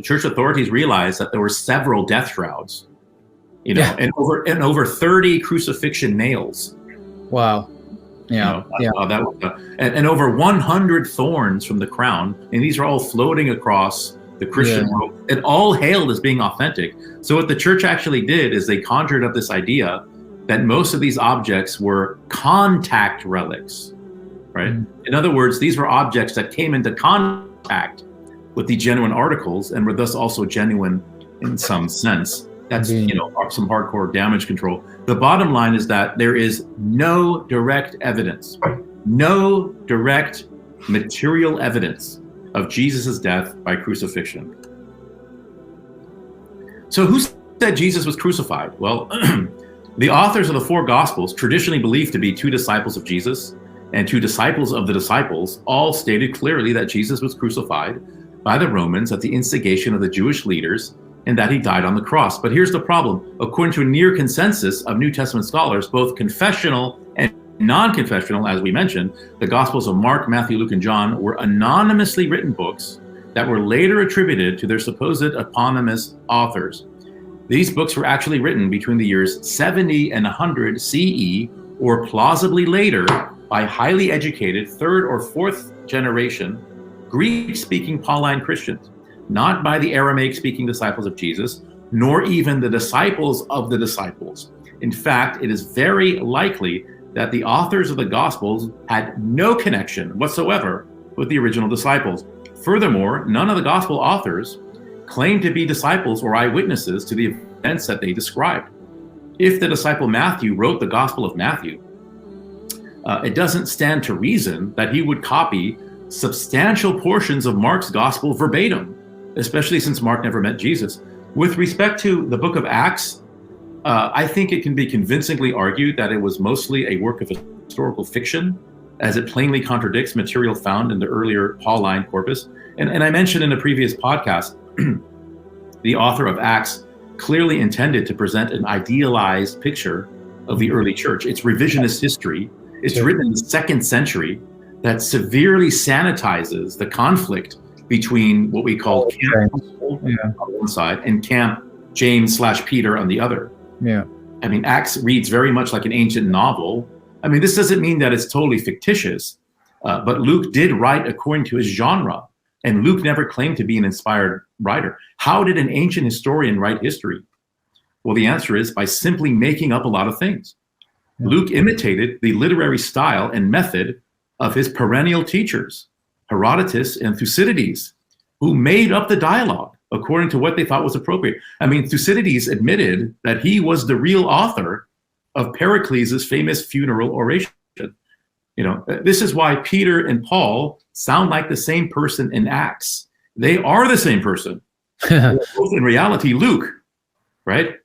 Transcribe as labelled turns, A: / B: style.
A: church authorities realized that there were several death shrouds,
B: Yeah.
A: and over 30 crucifixion nails.
B: Wow. Yeah.
A: That was, and over 100 thorns from the crown, and these are all floating across the Christian world, and all hailed as being authentic. So what the church actually did is they conjured up this idea that most of these objects were contact relics, right? In other words, these were objects that came into contact with the genuine articles and were thus also genuine in some sense. That's, some hardcore damage control. The bottom line is that there is no direct evidence, no direct material evidence of Jesus' death by crucifixion. So who said Jesus was crucified? Well, the authors of the four Gospels, traditionally believed to be two disciples of Jesus and two disciples of the disciples, all stated clearly that Jesus was crucified by the Romans at the instigation of the Jewish leaders, and that he died on the cross. But here's the problem. According to a near consensus of New Testament scholars, both confessional and non-confessional, as we mentioned, the Gospels of Mark, Matthew, Luke, and John were anonymously written books that were later attributed to their supposed eponymous authors. These books were actually written between the years 70 and 100 CE, or plausibly later, by highly educated third or fourth generation Greek-speaking Pauline Christians, not by the Aramaic-speaking disciples of Jesus, nor even the disciples of the disciples. In fact, it is very likely that the authors of the Gospels had no connection whatsoever with the original disciples. Furthermore, none of the Gospel authors claimed to be disciples or eyewitnesses to the events that they described. If the disciple Matthew wrote the Gospel of Matthew, it doesn't stand to reason that he would copy substantial portions of Mark's Gospel verbatim, especially since Mark never met Jesus. With respect to the book of Acts, I think it can be convincingly argued that it was mostly a work of historical fiction, as it plainly contradicts material found in the earlier Pauline corpus. And I mentioned in a previous podcast, the author of Acts clearly intended to present an idealized picture of the early church. It's revisionist history. It's written in the 2nd century that severely sanitizes the conflict between what we call Camp on one side and Camp James/Peter on the other.
B: Yeah.
A: I mean, Acts reads very much like an ancient novel. I mean, this doesn't mean that it's totally fictitious, but Luke did write according to his genre, and Luke never claimed to be an inspired writer. How did an ancient historian write history? Well, the answer is by simply making up a lot of things. Yeah. Luke imitated the literary style and method of his perennial teachers, Herodotus and Thucydides, who made up the dialogue according to what they thought was appropriate. I mean, Thucydides admitted that he was the real author of Pericles' famous funeral oration. This is why Peter and Paul sound like the same person in Acts. They are the same person. Both in reality, Luke, right?